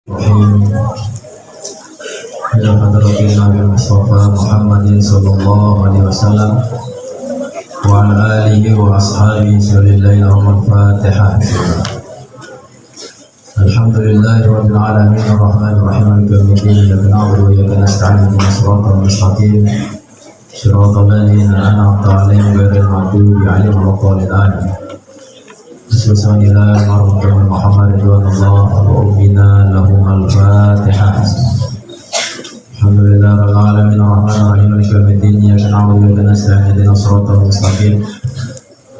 Ila hadratin Nabi Mustafa Muhammadin sallallahu alaihi wasallam wa ala alihi wa ashabihi sallallahu al-Fatihah. Alhamdulillahi rabbil alamin arrahmanir rahim maliki yawmiddin iyyaka na'budu wa iyyaka nasta'in ihdinas siratal mustaqim siratal ladzina an'amta 'alaihim ghairil maghdubi 'alaihim waladdallin. Bismillahirrahmanirrahim. Muhammad radhiyallahu anhu bina lahum al-Fatihah. Alhamdulillah rabbil alamin arrahmanir rahim maliki yawmiddin iyyaka na'budu wa iyyaka nasta'in ihdinas siratal mustaqim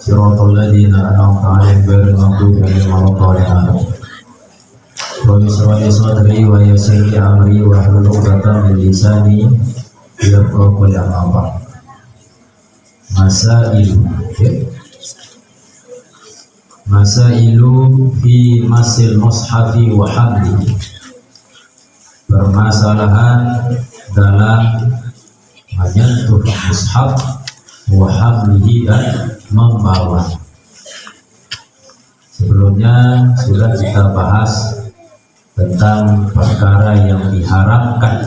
siratal ladzina an'amta 'alaihim ghairil maghdubi 'alaihim waladdallin. Wa yusra li sadri wa yassir li amri wa hlul 'uqdatam min lisani yafqahu qawli. Masailu fi masil mushafi wa hamli. Permasalahan dalam menyentuh mushaf wa hamlihi dan membawa. Sebelumnya sudah kita bahas tentang perkara yang diharamkan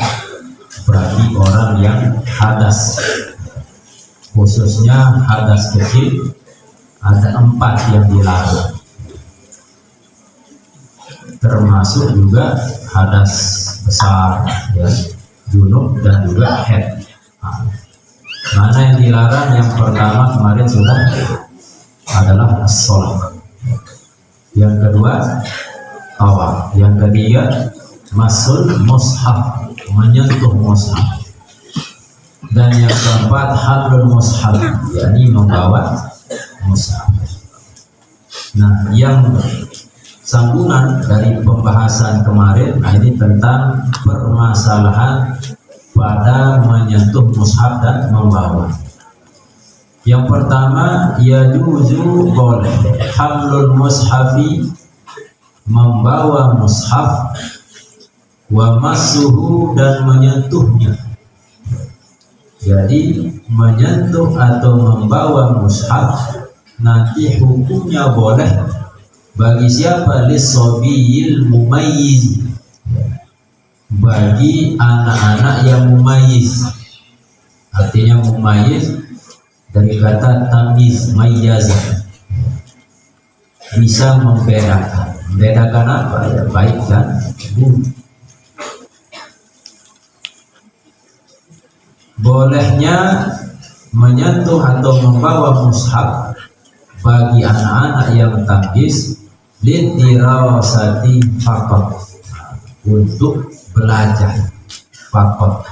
bagi orang yang hadas, khususnya hadas kecil. Ada 4 yang dilarang, termasuk juga hadas besar, ya, junub dan juga haid. Mana yang dilarang? Yang pertama kemarin sudah adalah sholat. Yang kedua tawaf. Yang ketiga masul mushaf, menyentuh mushaf. Dan yang keempat hamlul mushaf, yakni membawa mushaf. Nah, yang sambungan dari pembahasan kemarin ini tentang permasalahan pada menyentuh mushaf dan membawa. Yang pertama, yajuzu boleh hamlul mushafi, membawa mushaf, wa massuhu, dan menyentuhnya. Jadi menyentuh atau membawa mushaf nanti hukumnya boleh bagi siapa? Lisobiyil mumayyiz, bagi anak-anak yang mumayyiz. Artinya mumayyiz dari kata tamyiz, mayyaza, bisa membedakan. Membedakan apa? Ya, baik dan buruk. Bolehnya menyentuh atau membawa mushaf bagi anak-anak yang tamyiz lidirasati faqat, untuk belajar faqat,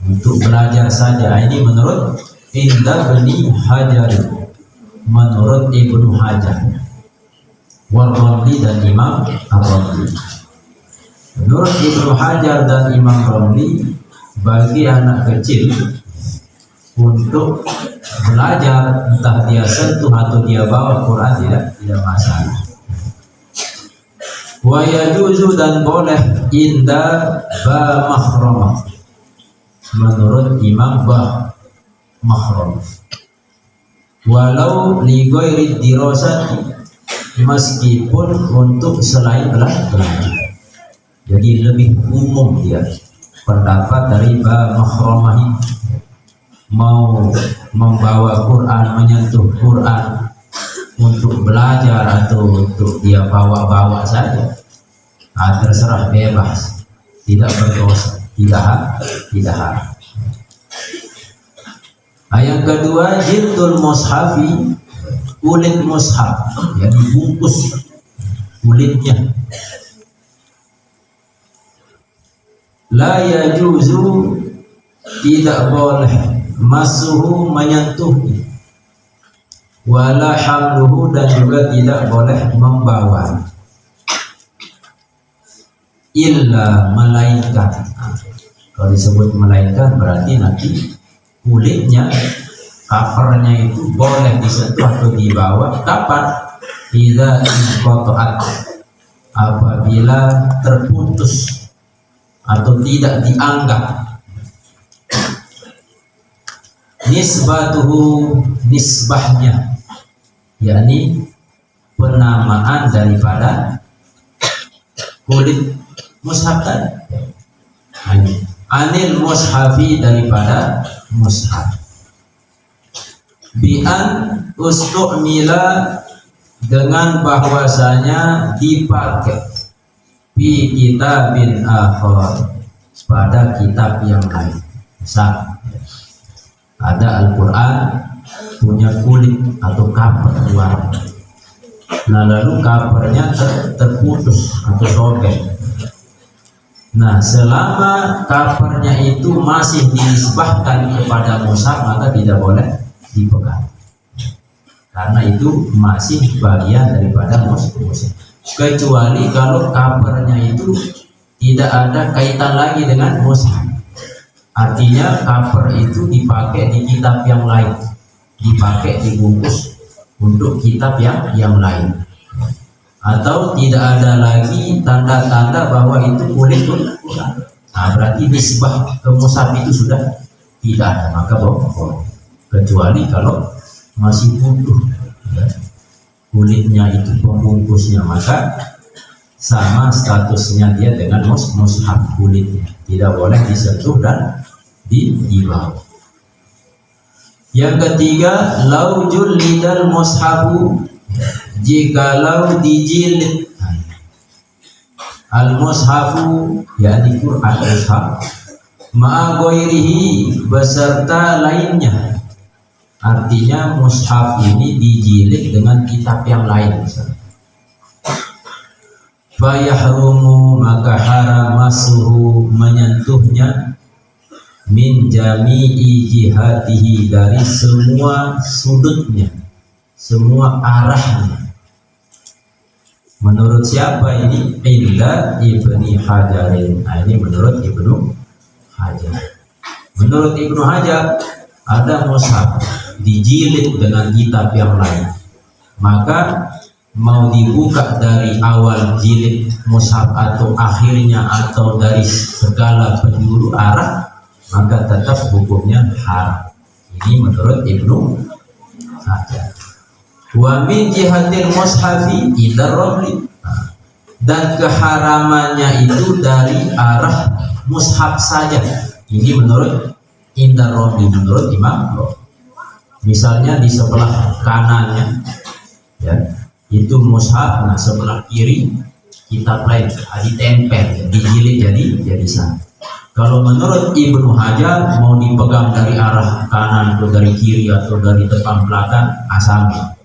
untuk belajar saja. Ini menurut Indah Bani Hajar, menurut Ibnu Hajar, War-Ramli dan Imam Ar-Ramli. Menurut Ibnu Hajar dan Imam Ramli, bagi anak kecil untuk belajar, entah dia sentuh atau dia bawa Quran, tidak masalah. Wa yajuzu, dan boleh inda ba mahramah, menurut Imam ba mahram, walau li ghairi dirasati, meskipun untuk selain belajar. Jadi lebih umum dia pendapat dari ba mahramah ini. Mau membawa Quran, menyentuh Quran untuk belajar atau untuk dia bawa-bawa saja, terserah, bebas, tidak berdosa, tidak haram. Yang kedua, jildul mushafi, kulit mushaf, yang dibungkus kulitnya. La yajuzu, tidak boleh masuhu, menyentuhnya, wala hamluhu, dan juga tidak boleh membawa, illa, melainkan. Kalau disebut melainkan berarti nanti kulitnya, covernya itu boleh disentuh atau dibawa. Kapan? Idza inqata'at, apabila terputus atau tidak dianggap nisbatuhu, nisbahnya, yakni penamaan daripada kulit mushaf tadi. Anil mushafi, daripada mushaf. Bi'an ustu'mila, dengan bahwasanya dipakai fi kitabin akhar, pada kitab yang lain. Misal ada Al-Quran punya kulit atau cover luar, nah lalu covernya terputus atau sobek. Nah, selama covernya itu masih dinisbahkan kepada mushaf, maka tidak boleh dipegang, karena itu masih bagian daripada mushaf. Kecuali kalau covernya itu tidak ada kaitan lagi dengan mushaf, artinya cover itu dipakai di kitab yang lain, dipakai dibungkus untuk kitab yang lain, atau tidak ada lagi tanda-tanda bahwa itu kulit Quran. Nah, berarti nisbah ke mushaf itu sudah tidak ada, maka boleh. Kecuali kalau masih utuh ya, kulitnya itu, pembungkusnya, maka sama statusnya dia dengan mushaf, kulitnya tidak boleh disentuh dan dibawa. Yang ketiga, laujul lidal mushafu, jikalau dijilid al mushafu, yakni Quran mushaf, ma'a ghairihi, beserta lainnya. Artinya mushaf ini dijilid dengan kitab yang lain misalnya. Fayahrumu, maka haram masuhu, menyentuhnya, min jami'i jihatihi, dari semua sudutnya, semua arahnya. Menurut siapa ini? Inda Ibni Hajarin. Nah, ini menurut Ibnu Hajar. Menurut Ibnu Hajar, ada mushaf dijilid dengan kitab yang lain, maka mau dibuka dari awal jilid mushaf atau akhirnya atau dari segala penjuru arah, maka tetap hukumnya haram. Ini menurut Ibnu Hajar. Wa min jihatil mushafi idar rabli, dan keharamannya itu dari arah mushaf saja. Ini menurut indar rabli, menurut Imam Rabli. Misalnya di sebelah kanannya ya, itu mushaf, nah sebelah kiri kitab lain, ditempel, dijilid jadi satu. Kalau menurut Ibnu Hajar, mau dipegang dari arah kanan atau dari kiri atau dari depan belakang, asalnya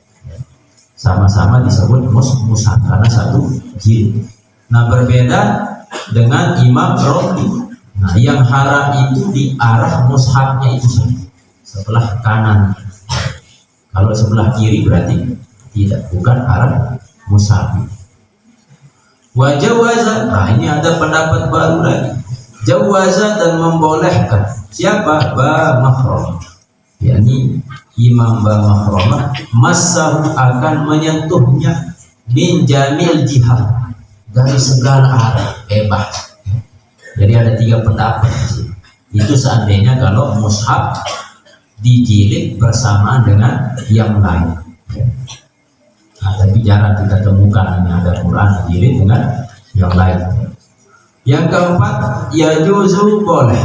sama-sama disebut mushaf karena satu jilid. Nah, berbeda dengan Imam Rabli. Nah, yang haram itu di arah mushafnya itu saja, sebelah kanan. Kalau sebelah kiri berarti tidak, bukan arah mushaf. Wajawaza, nah ini ada pendapat baru lagi. Jawaza, dan membolehkan. Siapa? Ba Makhramah, yakni Imam Ba Makhramah, masahu, akan menyentuhnya, min jamil jihad, dari segala arah, bebas. Jadi ada 3 pendapat di sini. Itu seandainya kalau mushaf dijilid bersamaan dengan yang lain. Nah, tapi jarang kita temukan ini ada Quran dijilid dengan yang lain. Yang keempat, yajuzu, boleh,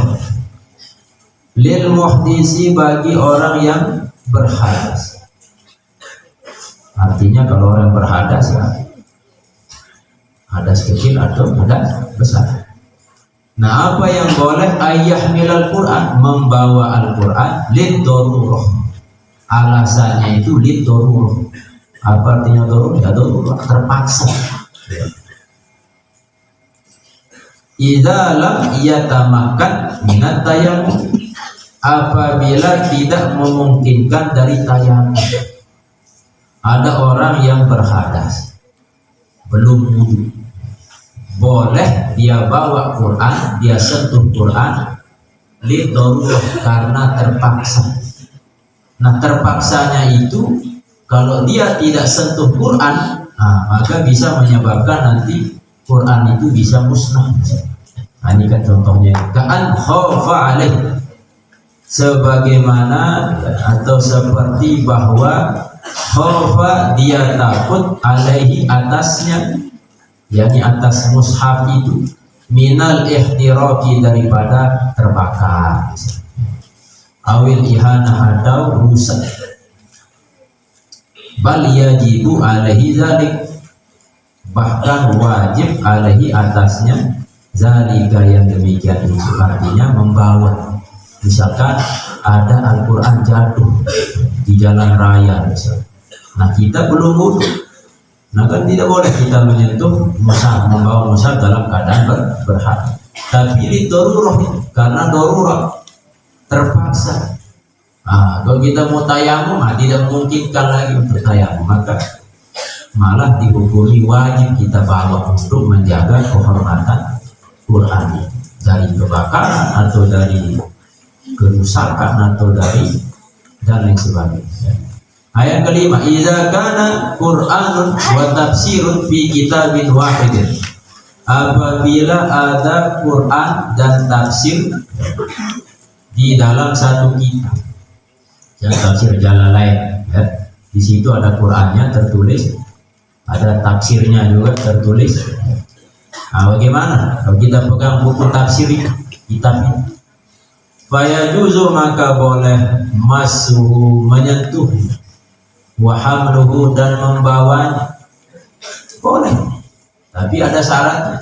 lil muhdisi, bagi orang yang berhadas. Artinya kalau orang berhadas ya, hadas kecil atau hadas besar. Nah, apa yang boleh? Ayah milal Quran, membawa Al-Quran, lidorurah. Alasannya itu lidorurah. Apa artinya dorurah? Ya dorurah, terpaksa. Idza lam yatamakan minat tayammum, apabila tidak memungkinkan dari tayammum. Ada orang yang berhadas, belum wudu, boleh dia bawa Quran, dia sentuh Quran, lidorurah, karena terpaksa. Nah, terpaksanya itu kalau dia tidak sentuh Quran, nah, maka bisa menyebabkan nanti Quran itu bisa musnah. Nah, ini kan contohnya, ka'an khawfa alaih, sebagaimana atau seperti bahwa khawfa, dia takut, alaihi, atasnya, yakni atas mushaf itu, minal ihtiraqi daripada terbakar, awil ihana atau rusak. Bal yajibu alaihi zalik, bahkan wajib alaihi atasnya zalika yang demikian itu, artinya membawa. Misalkan ada Al-Quran jatuh di jalan raya misalnya, nah kita belum wudu, nah kan tidak boleh kita menyentuh mushaf, membawa mushaf dalam keadaan berhadap. Tapi ini darurat, karena darurat terpaksa. Kalau kita mau tayamum, tidak memungkinkan lagi untuk tayamum, maka malah dihukumi wajib kita bawa untuk menjaga kehormatan Quran dari kebakaran atau dari kerusakan atau dari dan lain sebagainya. Ayat kelima, idza kana Qur'anun wa tafsirun fi kitabin wahidin, apabila ada Quran dan tafsir di dalam satu kitab, yang tafsir Jalalain, ya. Di situ ada Qur'annya tertulis, ada tafsirnya juga tertulis. Bagaimana kalau kita pegang buku tafsir kitab ini? Fayajuzu, maka boleh masuhu, menyentuh, wa hamluhu, dan membawanya boleh, tapi ada syaratnya.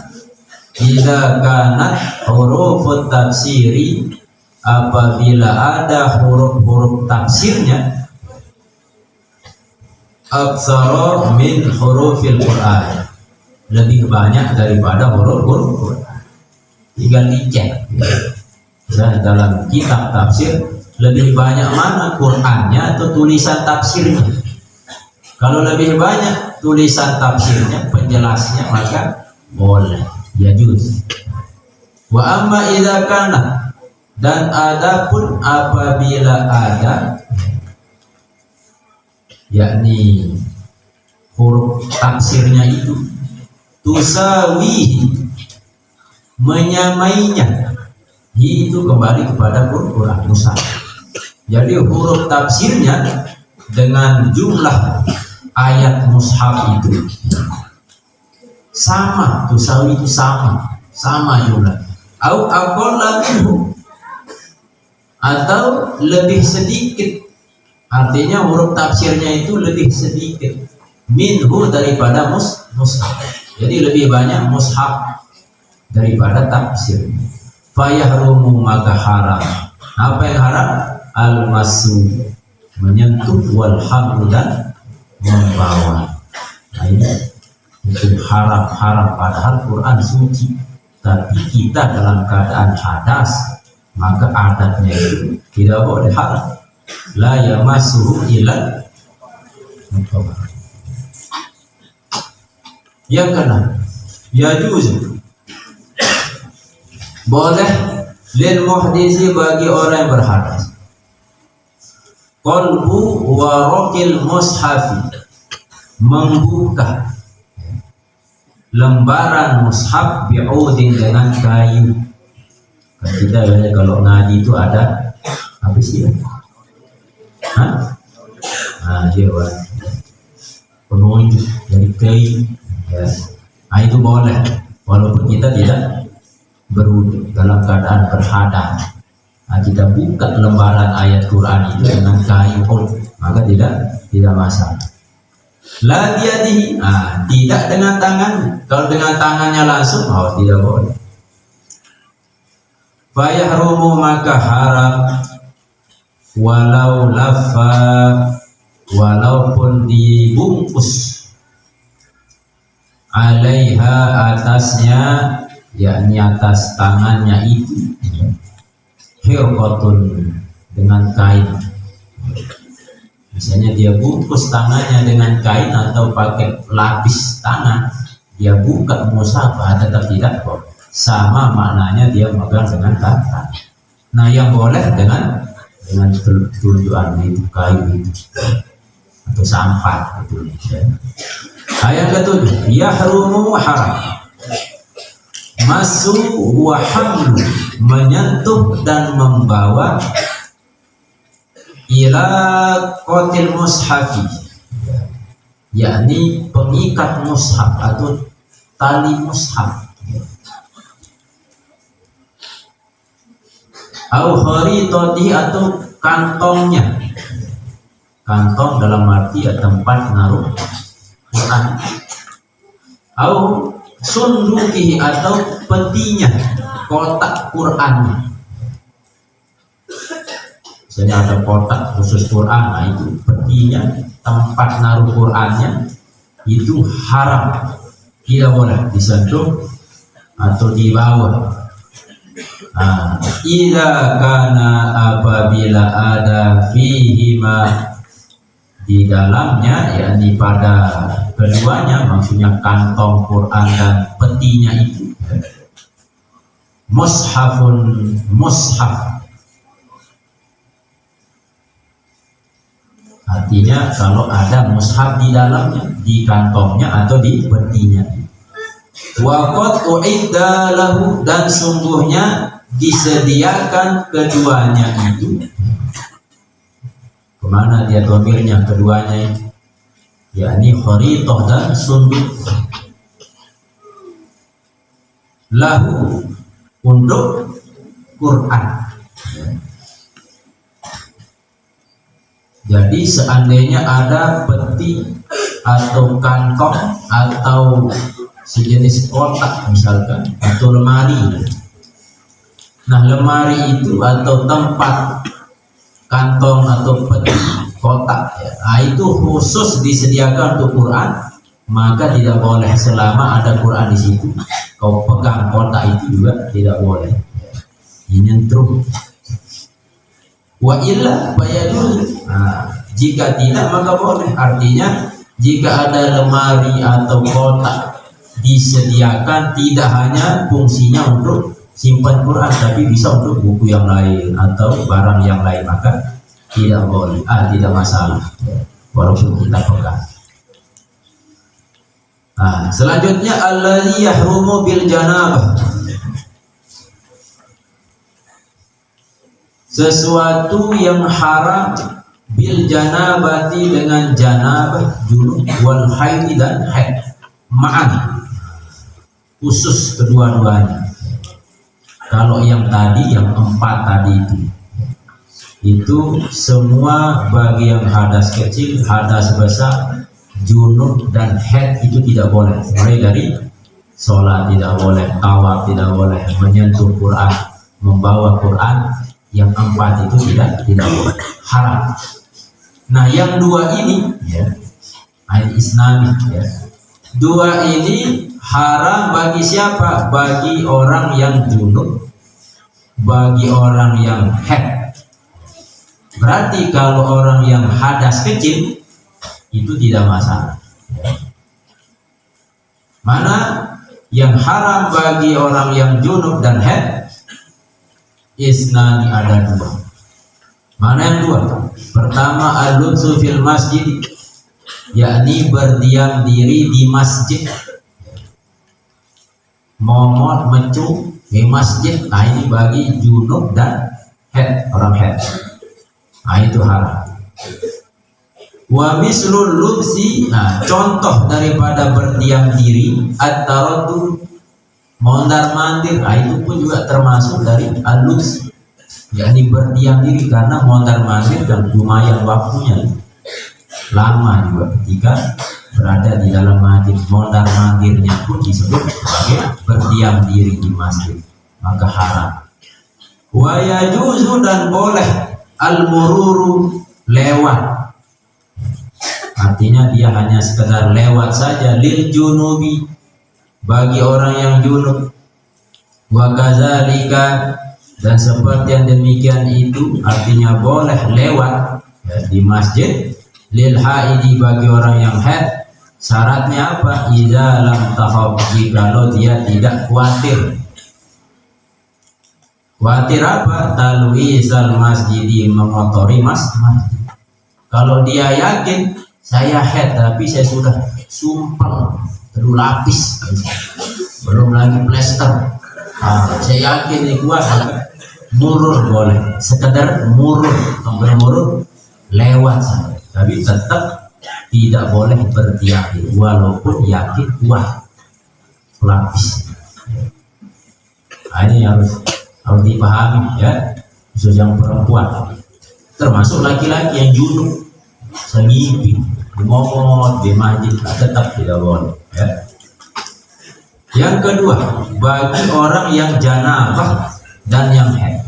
Idza kanat hurufut tafsiri, apabila ada huruf-huruf tafsirnya, aktsara min hurufil Qur'an, lebih banyak daripada huruf-huruf Qur'an. Tinggal dicek dalam kitab tafsir lebih banyak mana Qur'annya atau tulisan tafsirnya. Kalau lebih banyak tulisan tafsirnya, penjelasnya, maka boleh, ya juz. Wa amma idza kana, dan adapun apabila ada, yakni huruf tafsirnya itu tusawi, menyamainya, itu kembali kepada Quran mushaf. Jadi huruf tafsirnya dengan jumlah ayat mushaf itu sama, tusawi itu sama jumlah. Au aqalla minhu, atau lebih sedikit, artinya huruf tafsirnya itu lebih sedikit minhu daripada mushaf. Jadi lebih banyak mushaf daripada tafsir. Fayahrumu, maka haram. Apa yang haram? Al-masu, menyentuh, wal hamlu, dan membawa. Nah ini itu haram, padahal Quran suci, tapi kita dalam keadaan hadas, maka adatnya itu tidak boleh haram. La yamassuhu illa mutahhar. Yang keenam, yajuz, boleh lil muhdisi, bagi orang yang berhadas, qalbu waraqil mushafi, membuka lembaran mushaf bi'udin, dengan kayu. Kan kita kalau ngaji itu ada apa sih ya? Dia penunjuk dari kayu, ya. Nah itu boleh, walaupun kita tidak berwudu, dalam keadaan berhadas. Nah, kita buka lembaran ayat Quran itu dengan kayu, maka tidak masalah. La biyadihi, tidak dengan tangan. Kalau dengan tangannya langsung, tidak boleh. Fayahrumu, maka haram, walau laffa, walaupun dibungkus, alaiha, atasnya, yakni atas tangannya itu, hirqatun, dengan kain. Misalnya dia bungkus tangannya dengan kain atau pakai lapis tangan, dia buka mushaf, tetap tidak kok. Sama maknanya dia megang dengan tangan. Nah yang boleh dengan tunjukan itu kayu itu atau sampah itu. Ayat ketujuh, yahrumu, haram, masu wa hamlu, menyentuh dan membawa, ila qatil mushafi, yakni pengikat mushaf atau tali mushaf, au kharitati atau kantongnya, kantong dalam arti tempat naruh Quran, au sundukihi atau petinya, kotak Qurannya. Misalnya ada kotak khusus Quran, nah itu petinya, tempat naruh Qurannya itu haram, tidak boleh disentuh atau dibawa. Ila kana apabila ada fihima di dalamnya, yakni pada keduanya, maksudnya kantong Quran dan petinya itu, mushafun, mushaf. Artinya kalau ada mushaf di dalamnya, di kantongnya atau di petinya. Wa qad uidda lahu, dan sungguhnya disediakan keduanya itu. Kemana dia dhamirnya keduanya itu? Yakni kharithah dan sunduk. Lahu, untuk Quran. Jadi seandainya ada peti atau kantong atau sejenis kotak misalkan, atau lemari. Nah, lemari itu atau tempat kantong atau peti kotak ya, itu khusus disediakan untuk Quran, maka tidak boleh selama ada Quran di situ. Kau pegang kotak itu juga tidak boleh menyentuh. Wa illa bayadul. Jika tidak maka boleh. Artinya jika ada lemari atau kotak disediakan, tidak hanya fungsinya untuk simpan Quran, tapi bisa untuk buku yang lain atau barang yang lain, maka tidak boleh, tidak masalah walaupun kita pegang. Selanjutnya alladzi yahrumu bil janabah, sesuatu yang haram bil janabati, dengan janabah, junub, wal haid dan haid, ma'an, khusus kedua-duanya. Kalau yang tadi, yang 4 tadi itu semua bagi yang hadas kecil, hadas besar, junub dan haid itu tidak boleh. Mulai dari sholat tidak boleh, tawaf tidak boleh, menyentuh Quran, membawa Quran, yang 4 itu tidak boleh, haram. Nah, yang 2 ini ya, al-isnami ya, 2 ini haram bagi siapa? Bagi orang yang junub, bagi orang yang haid. Berarti kalau orang yang hadas kecil itu tidak masalah. Mana yang haram bagi orang yang junub dan haid? Isnani, ada 2. Mana yang 2? Pertama, al-lubsu fil masjid, yakni berdiam diri di masjid, momot mencu di masjid. Nah, ini bagi junub dan haid, orang haid. Nah, itu haram. Wa mislul lubsi, nah contoh daripada berdiam diri, at-taraddu, mondar-mandir, nah itu pun juga termasuk dari al-lubs, yakni berdiam diri, karena mondar-mandir dan lumayan waktunya lama juga ketika berada di dalam masjid. Mondar-mandirnya pun disebut sebagai berdiam diri di masjid, maka haram. Wa yajuzu, dan boleh al-mururu, lewat. Artinya dia hanya sekedar lewat saja, lil junubi, bagi orang yang junub. Wa kadzalika, dan seperti yang demikian itu, artinya boleh lewat ya, di masjid, lil haidi, bagi orang yang haid. Syaratnya apa? Idza lam takhaf, jikalau dia tidak khawatir. Khawatir apa? Talwisal masjidi, mengotori masjid. Kalau dia yakin saya haid tapi saya sudah sumpel, perlu lapis, belum lagi plester, saya yakin ini kuat, murur boleh, sekedar murur, murur lewat saja, tapi tetap tidak boleh berdiam diri walaupun yakin kuat. pelapis. Nah, ini harus dipahami ya, khusus yang perempuan, termasuk laki-laki yang junub, sengipi, ngomong di masjid, tetap tidak boleh ya. Yang kedua, bagi orang yang janabah dan yang haid,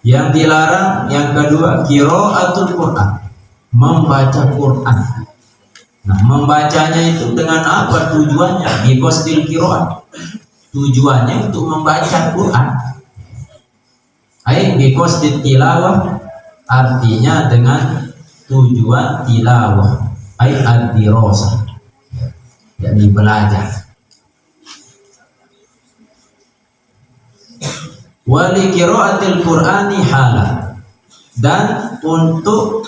yang dilarang yang kedua qiraatul Quran, membaca Quran. Nah, membacanya itu dengan apa tujuannya? Biqasdil qiraat, tujuannya untuk membaca Quran. Ai biqasdil tilawah, artinya dengan tujuan tilawah, ai ad-dirasah, yakni belajar. Wali qiraatil Qur'ani halah, dan untuk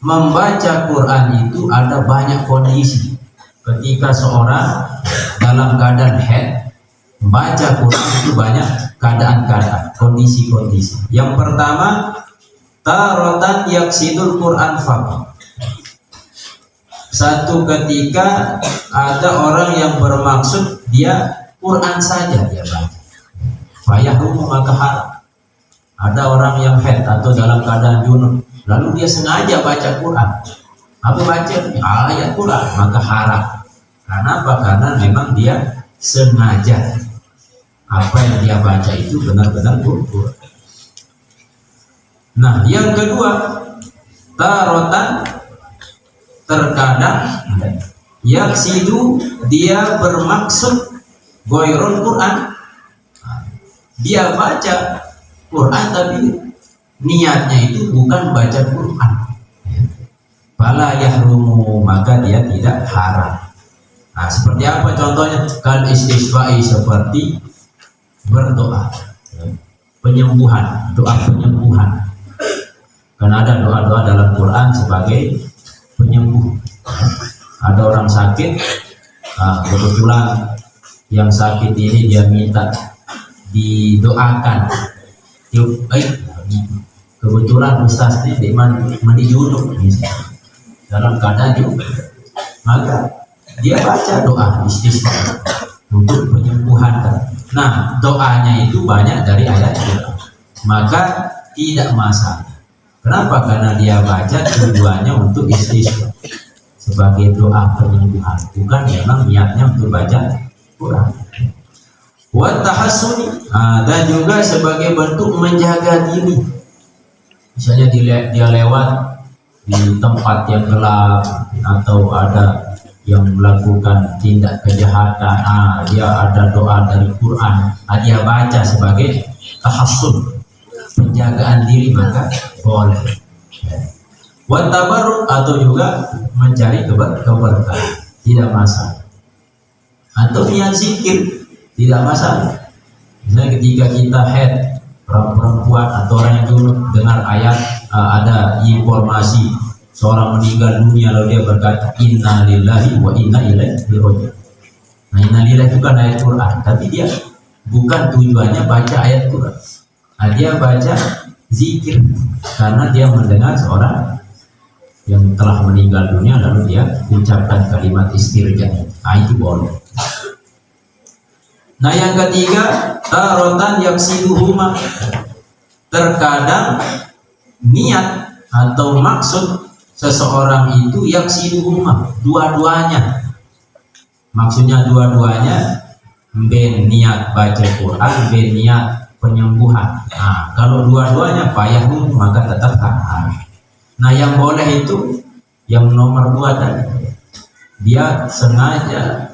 membaca Quran itu ada banyak kondisi. Ketika seorang dalam keadaan haid, membaca Quran itu banyak keadaan-keadaan, kondisi-kondisi. Yang pertama, taratan yaksidul Quran faqat. Satu ketika ada orang yang bermaksud dia Quran saja dia baca, fayahrumu maka haram. Ada orang yang haid atau dalam keadaan junub, lalu dia sengaja baca Quran. Apa baca? Ayat Quran, maka haram. Karena apa? Karena memang dia sengaja apa yang dia baca itu benar-benar Quran. Nah, yang kedua, tarotan, terkadang yaksidu, dia bermaksud goyrul Quran, dia baca Quran tapi niatnya itu bukan baca Quran, fala yahrumu, maka dia tidak haram. Nah, seperti apa contohnya? Kal istisqai, seperti berdoa penyembuhan, doa penyembuhan. Karena ada doa-doa dalam Quran sebagai penyembuh. Ada orang sakit, kebetulan yang sakit ini dia minta didoakan. Yuk, baik. Kebetulan Ustaz ini mandi junub dalam keadaan junub, maka dia baca doa istisqa untuk penyembuhan. Nah, doanya itu banyak dari ayat Quran, maka tidak masalah. Kenapa? Karena dia baca tujuannya untuk istisqa sebagai doa penyembuhan, bukan memang niatnya untuk baca Quran. Wa tahassuni, dan juga sebagai bentuk menjaga diri. Misalnya dia lewat di tempat yang gelap atau ada yang melakukan tindak kejahatan, dia ada doa dari Quran, dia baca sebagai tahassun, penjagaan diri, maka boleh. Wa tabarruk, atau juga mencari keberkahan, tidak masalah. Atau niat zikir, tidak masalah. Misalnya ketika kita haid, perempuan atau orang yang junub dengar ayat, ada informasi seorang meninggal dunia, lalu dia berkata inna lillahi wa inna ilaihi raji'un. Nah, inna lillahi itu kan ayat Quran, tapi dia bukan tujuannya baca ayat Quran. Nah, dia baca zikir karena dia mendengar seorang yang telah meninggal dunia, lalu dia ucapkan kalimat istirja. Nah, itu boleh. Nah, yang ketiga, tarotan yaksiduhuma, terkadang niat atau maksud seseorang itu yaksiduhuma, dua-duanya. Maksudnya dua-duanya, ben niat baca Quran, ben niat penyembuhan. Nah, kalau dua-duanya payahmu, maka tetap haram. Nah, yang boleh itu yang nomor 2 tadi, dia sengaja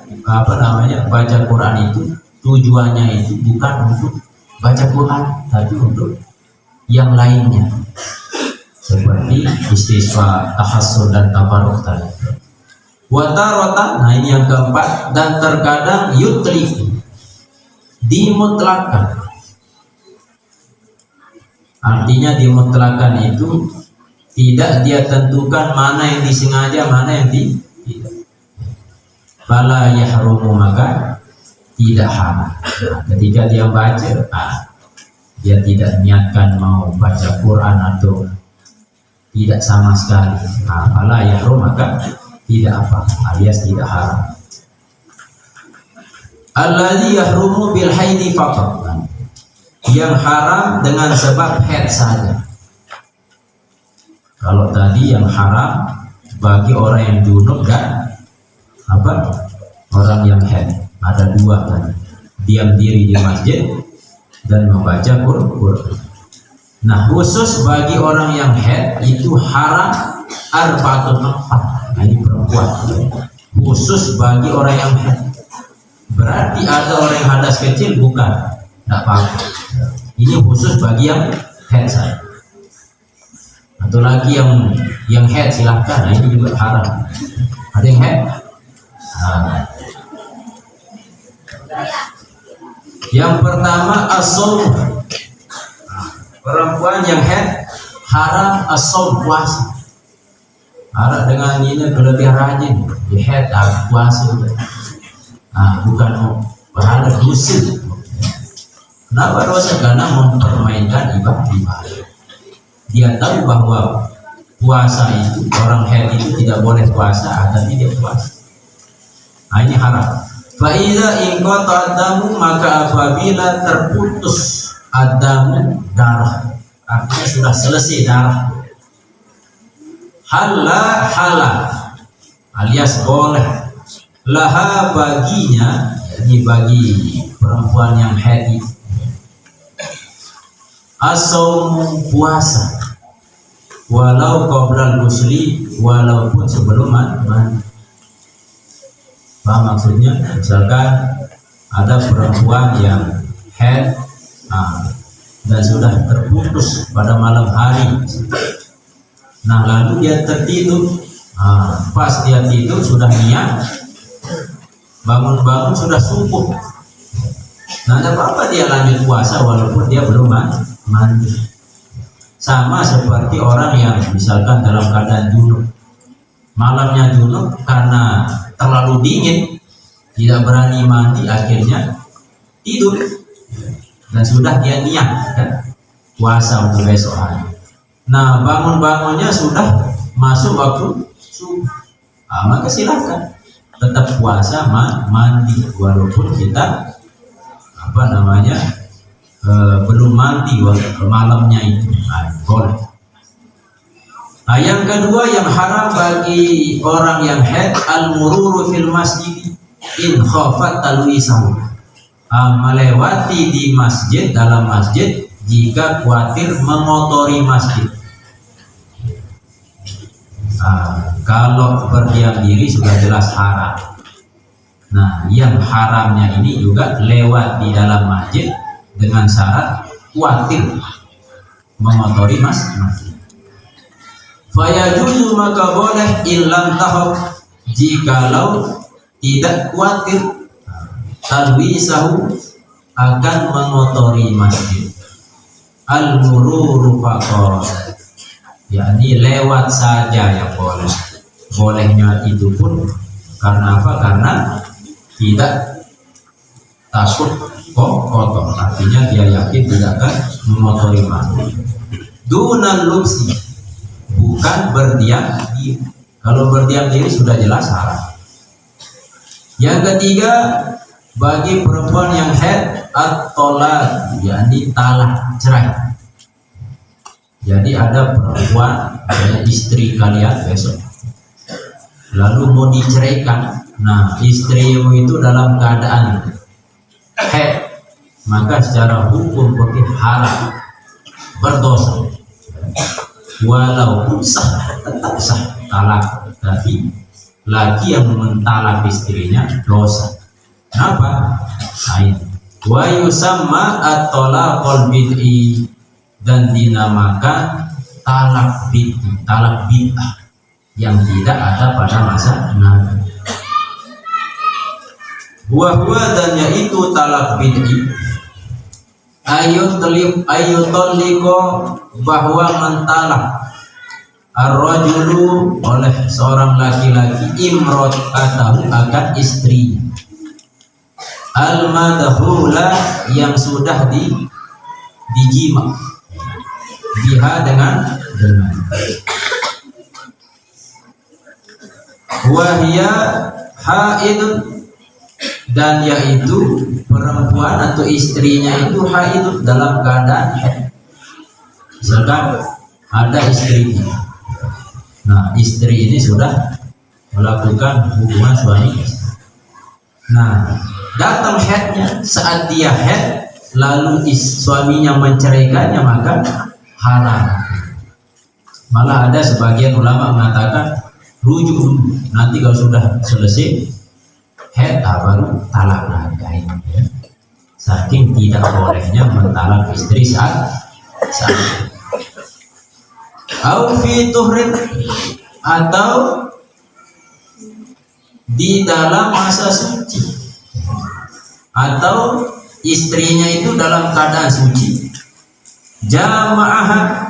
baca Quran itu tujuannya itu bukan untuk baca Quran, tapi untuk yang lainnya, seperti istisqa, tahassun, dan tabarruk tadi. Wataratan, nah ini yang keempat, dan terkadang yutli, dimutlakan. Artinya dimutlakan itu tidak dia tentukan mana yang disengaja, mana yang tidak. Fala yahrumu, maka tidak haram. Nah, ketika dia baca, dia tidak niatkan mau baca Quran atau tidak sama sekali, fala yahrum, maka tidak apa, alias tidak haram. Alladzi yahrumu bil haidi faqat, yang haram dengan sebab haid saja. Kalau tadi yang haram bagi orang yang junub dan orang yang haid, ada dua tadi, diam diri di masjid dan membaca Quran. Nah, khusus bagi orang yang haid itu haram arba'atun nafar. Nah, ini perempuan. Khusus bagi orang yang haid. Berarti ada orang yang hadas kecil bukan? Tidak apa-apa. Ini khusus bagi yang haid saja. Atau lagi yang haid silahkan. Nah, ini juga haram. Ada yang haid? Nah. Yang pertama as-shaum. Perempuan yang haid haram as-shaum, puasa. Harap dengan ini lebih rajin di haid puasa. Bukan pahala dosa. Kenapa dosa? Karena mempermainkan ibadah. Dia tahu bahwa puasa itu, orang haid itu tidak boleh puasa, tapi dia puasa. Ini haram. Faiza ingkota adamu, maka apabila terputus adamu, darah, artinya sudah selesai darah. Halal alias boleh, laha baginya, jadi bagi perempuan yang haid, as-shaum, puasa, walau qoblal ghusli, walaupun sebelum mandi. Apa maksudnya? Misalkan ada perempuan yang haid dan sudah terputus pada malam hari. Nah, lalu dia tertidur. Pas dia tidur sudah niat, bangun-bangun sudah subuh. Nah, tidak apa-apa dia lanjut puasa walaupun dia belum mandi. Sama seperti orang yang misalkan dalam keadaan junub, malamnya junub karena terlalu dingin, tidak berani mandi, akhirnya tidur dan sudah dia niat kan, puasa untuk besok hari. Nah, bangun-bangunnya sudah masuk waktu subuh, maka silakan tetap puasa, mandi walaupun kita belum mandi waktu malamnya itu, boleh. Yang kedua yang haram bagi orang yang haid, al-mururu fil masjid in khafat talwisahu, melewati di masjid, dalam masjid, jika khawatir mengotori masjid. Kalau berdiam diri sudah jelas haram. Nah, yang haramnya ini juga lewat di dalam masjid dengan syarat khawatir mengotori masjid. Fayajuzu, maka boleh, ilam tahok, jikalau tidak khawatir talwisahu, akan mengotori masjid. Al-mururu faqat, yakni lewat saja yang boleh. Bolehnya itu pun karena apa? Karena tidak takut kotor, artinya dia yakin tidak akan mengotori masjid. Dunan lubsi, bukan berdiam diri. Kalau berdiam diri sudah jelas haram. Yang ketiga, bagi perempuan yang haid, at-tolak, yakni talak, cerai. Jadi ada perempuan, istri kalian besok, lalu mau diceraikan. Nah, istrimu itu dalam keadaan haid, maka secara hukum bagi haram, berdosa. Walaupun sah, tetap sah talak, tapi lagi yang mentalak istrinya dosa. Kenapa? Wa yusamma at-talaqul bid'i, dan dinamakan talak bid'i, talak bid'ah yang tidak ada pada masa Nabi. Huwa dan yaitu talak bid'i, ayutalliko, bahwa mentalak ar-rajulu, oleh seorang laki-laki, imra'atahu, akan istri, al-madhula, yang sudah dijima biha, dengan wahia haidun, dan yaitu perempuan atau istrinya itu haid dalam keadaan haid. Misalkan ada istrinya, nah istri ini sudah melakukan hubungan suami istri. Nah datang haidnya, saat dia haid lalu suaminya menceraikannya, maka haram. Malah ada sebagian ulama mengatakan rujuk dulu, nanti kalau sudah selesai haid baru talak lagi. Saking tidak bolehnya mentalak istri saat au fi tuhrin, atau di dalam masa suci, atau istrinya itu dalam keadaan suci, jama'ah